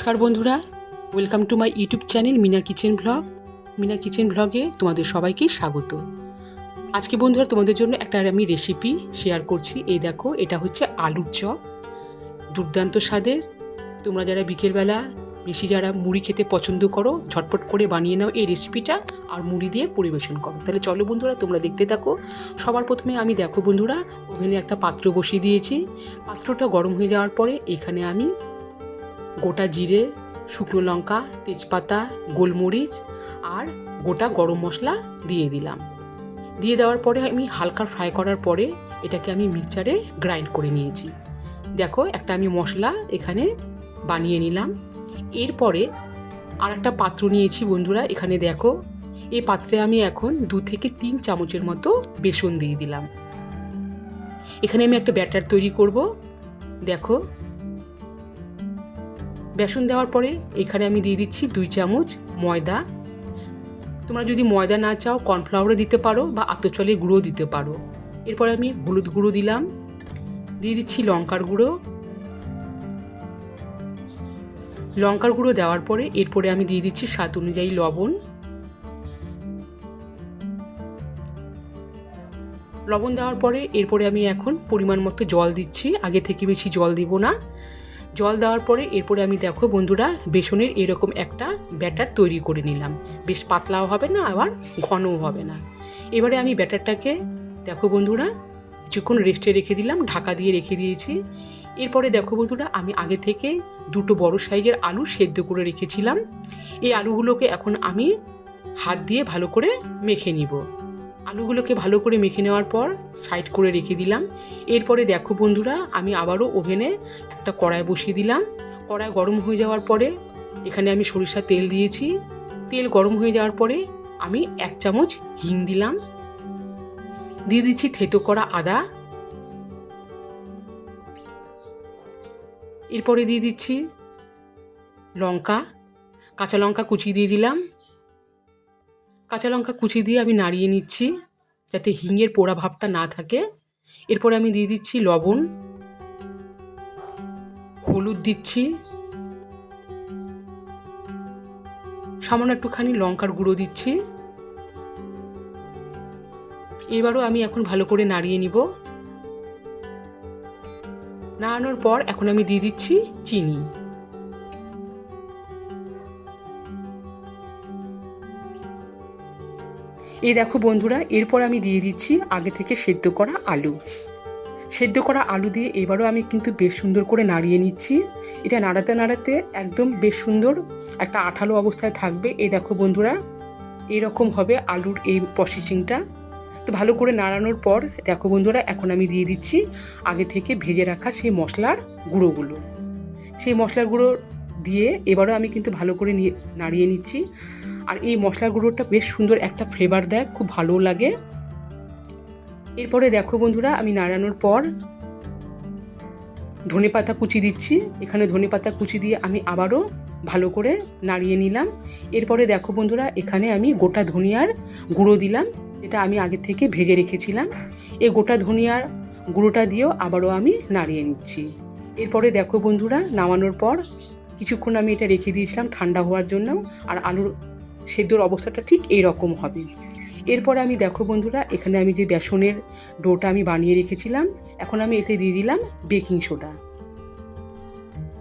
নমস্কার বন্ধুরা, welcome to my YouTube channel Mina kitchen blog. Mina kitchen ব্লগে তোমাদের সবাইকে স্বাগত। আজকে বন্ধুরা তোমাদের জন্য একটা আমি রেসিপি শেয়ার করছি। এই দেখো, এটা হচ্ছে আলুর চপ, দুর্দান্ত স্বাদের। তোমরা যারা বিকেলবেলা বেশি যারা মুড়ি খেতে পছন্দ করো, ঝটপট করে বানিয়ে নাও এই রেসিপিটা আর মুড়ি দিয়ে পরিবেশন করো। তাহলে চলো বন্ধুরা, তোমরা দেখতে থাকো। সবার প্রথমে আমি দেখো বন্ধুরা, ওভেনে একটা পাত্র বসিয়ে দিয়েছি। পাত্রটা গরম হয়ে যাওয়ার পরে এখানে আমি গোটা জিরে, শুকনো লঙ্কা, তেজপাতা, গোলমরিচ আর গোটা গরম মশলা দিয়ে দিলাম। দিয়ে দেওয়ার পরে আমি হালকা ফ্রাই করার পরে এটাকে আমি মিক্সচারে গ্রাইন্ড করে নিয়েছি। দেখো, একটা আমি মশলা এখানে বানিয়ে নিলাম। এরপরে আর একটা পাত্র নিয়েছি বন্ধুরা। এখানে দেখো, এই পাত্রে আমি এখন 2 থেকে 3 চামচের মতো বেসন দিয়ে দিলাম। এখানে আমি একটা ব্যাটার তৈরি করব। দেখো, বেসন দেওয়ার পরে এখানে আমি দিয়ে দিচ্ছি 2 চামচ ময়দা। তোমরা যদি ময়দা না চাও কর্নফ্লাওয়ারও দিতে পারো বা আতপ চালের গুঁড়ো দিতে পারো। এরপরে আমি হলুদ গুঁড়ো দিলাম, দিয়ে দিচ্ছি লঙ্কার গুঁড়ো। লঙ্কার গুঁড়ো দেওয়ার পরে এরপরে আমি দিয়ে দিচ্ছি স্বাদ অনুযায়ী লবণ। লবণ দেওয়ার পরে এরপরে আমি এখন পরিমাণ মতো জল দিচ্ছি, আগে থেকে বেশি জল দিব না। জল দেওয়ার পরে এরপরে আমি দেখো বন্ধুরা, বেসনের এরকম একটা ব্যাটার তৈরি করে নিলাম। বেশ পাতলাও হবে না, আবার ঘনও হবে না। এবারে আমি ব্যাটারটাকে দেখো বন্ধুরা কিছুক্ষণ রেস্টে রেখে দিলাম, ঢাকা দিয়ে রেখে দিয়েছি। এরপরে দেখো বন্ধুরা, আমি আগে থেকে 2টো বড় সাইজের আলু সেদ্ধ করে রেখেছিলাম। এই আলুগুলোকে এখন আমি হাত দিয়ে ভালো করে মেখে নিব। আলুগুলোকে ভালো করে মেখে নেওয়ার পর সাইড করে রেখে দিলাম। এরপরে দেখো বন্ধুরা, আমি আবারও ওভেনে একটা কড়াই বসিয়ে দিলাম। কড়াই গরম হয়ে যাওয়ার পরে এখানে আমি সরিষার তেল দিয়েছি। তেল গরম হয়ে যাওয়ার পরে আমি 1 চামচ হিং দিলাম, দিয়ে দিচ্ছি থেতো করা আদা। এরপরে দিয়ে দিচ্ছি লঙ্কা, কাঁচা লঙ্কা কুচি দিয়ে দিলাম। কাঁচা লঙ্কা কুচি দিয়ে আমি নাড়িয়ে নিচ্ছি যাতে হিঙের পোড়া ভাবটা না থাকে। এরপরে আমি দিয়ে দিচ্ছি লবণ, হলুদ দিচ্ছি, সামান্য একটুখানি লঙ্কার গুঁড়ো দিচ্ছি। এবারও আমি এখন ভালো করে নাড়িয়ে নিব। নাড়ানোর পর এখন আমি দিয়ে দিচ্ছি চিনি। এই দেখো বন্ধুরা, এরপর আমি দিয়ে দিচ্ছি আগে থেকে সেদ্ধ করা আলু। সেদ্ধ করা আলু দিয়ে এবারও আমি কিন্তু বেশ সুন্দর করে নাড়িয়ে নিচ্ছি। এটা নাড়াতে নাড়াতে একদম বেশ সুন্দর একটা আঠালো অবস্থায় থাকবে। এই দেখো বন্ধুরা, এরকম হবে আলুর এই প্রসেসিংটা। তো ভালো করে নাড়ানোর পর দেখো বন্ধুরা, এখন আমি দিয়ে দিচ্ছি আগে থেকে ভেজে রাখা সেই মশলার গুঁড়োগুলো। সেই মশলার গুঁড়ো দিয়ে এবারও আমি কিন্তু ভালো করে নাড়িয়ে নিচ্ছি। আর এই মশলার গুঁড়োটা বেশ সুন্দর একটা ফ্লেভার দেয়, খুব ভালো লাগে। এরপরে দেখো বন্ধুরা, আমি নাড়ানোর পর ধনেপাতা কুচি দিচ্ছি। এখানে ধনেপাতা কুচি দিয়ে আমি আবারও ভালো করে নাড়িয়ে নিলাম। এরপরে দেখো বন্ধুরা, এখানে আমি গোটা ধনিয়ার গুঁড়ো দিলাম, যেটা আমি আগে থেকে ভেজে রেখেছিলাম। এই গোটা ধনিয়ার গুঁড়োটা দিয়েও আবারও আমি নাড়িয়ে নিচ্ছি। এরপরে দেখো বন্ধুরা, নামানোর পর কিছুক্ষণ আমি এটা রেখে দিয়েছিলাম ঠান্ডা হওয়ার জন্য। আর আলুর সেদ্ধর অবস্থাটা ঠিক এই রকম হবে। এরপরে আমি দেখো বন্ধুরা, এখানে আমি যে বেসনের ডোটা আমি বানিয়ে রেখেছিলাম, এখন আমি এতে দিয়ে দিলাম বেকিং সোডা।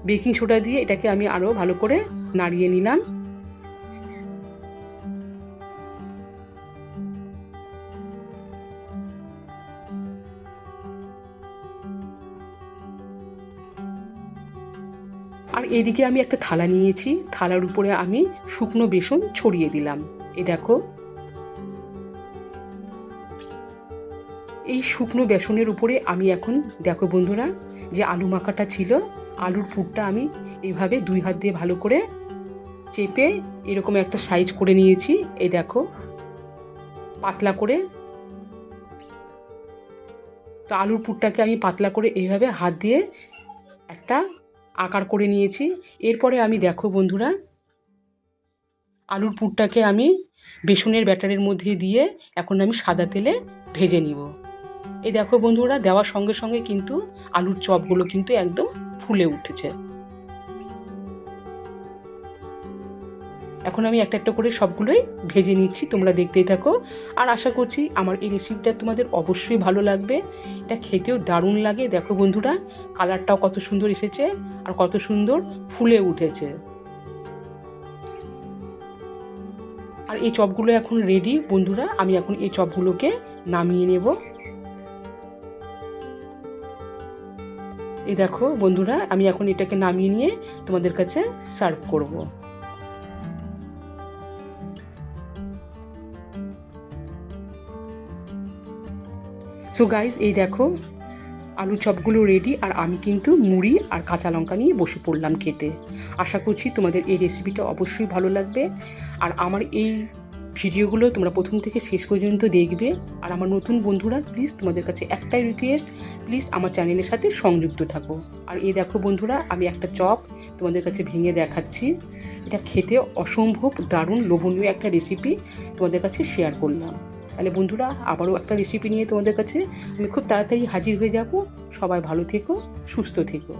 বেকিং সোডা দিয়ে এটাকে আমি আরও ভালো করে নাড়িয়ে নিলাম। আর এদিকে আমি একটা থালা নিয়েছি, থালার উপরে আমি শুকনো বেসন ছড়িয়ে দিলাম। এই দেখো, এই শুকনো বেসনের উপরে আমি এখন দেখো বন্ধুরা, যে আলু মাখাটা ছিল, আলুর পুরটা আমি এইভাবে 2 হাত দিয়ে ভালো করে চেপে এরকম একটা সাইজ করে নিয়েছি। এই দেখো, পাতলা করে। তো আলুর পুরটাকে আমি পাতলা করে এইভাবে হাত দিয়ে একটা আকার করে নিয়েছি। এরপরে আমি দেখো বন্ধুরা, আলুর পুরটাকে আমি বেসনের ব্যাটারের মধ্যে দিয়ে এখন আমি সাদা তেলে ভেজে নিব। এই দেখো বন্ধুরা, দেওয়ার সঙ্গে সঙ্গে কিন্তু আলুর চপগুলো কিন্তু একদম ফুলে উঠেছে। এখন আমি একটা একটা করে সবগুলোই ভেজে নিচ্ছি, তোমরা দেখতেই থাকো। আর আশা করছি আমার এই রেসিপিটা তোমাদের অবশ্যই ভালো লাগবে। এটা খেতেও দারুণ লাগে। দেখো বন্ধুরা, কালারটাও কত সুন্দর এসেছে আর কত সুন্দর ফুলে উঠেছে। আর এই চপগুলো এখন রেডি বন্ধুরা। আমি এখন এই চপগুলোকে নামিয়ে নেব। এই দেখো বন্ধুরা, আমি এখন এটাকে নামিয়ে নিয়ে তোমাদের কাছে সার্ভ করব। সো গাইস, এই দেখো আলু চপগুলো রেডি। আর আমি কিন্তু মুড়ি আর কাঁচা লঙ্কা নিয়ে বসে পড়লাম খেতে। আশা করছি তোমাদের এই রেসিপিটা অবশ্যই ভালো লাগবে। আর আমার এই ভিডিওগুলো তোমরা প্রথম থেকে শেষ পর্যন্ত দেখবে। আর আমার নতুন বন্ধুরা, প্লিজ তোমাদের কাছে একটাই রিকোয়েস্ট, প্লিজ আমার চ্যানেলের সাথে সংযুক্ত থাকো। আর এই দেখো বন্ধুরা, আমি একটা চপ তোমাদের কাছে ভেঙে দেখাচ্ছি। এটা খেতে অসম্ভব দারুণ লোভনীয় একটা রেসিপি তোমাদের কাছে শেয়ার করলাম। তাহলে বন্ধুরা, আবারও একটা রেসিপি নিয়ে তোমাদের কাছে আমি খুব তাড়াতাড়ি হাজির হয়ে যাব। সবাই ভালো থেকো, সুস্থ থেকো।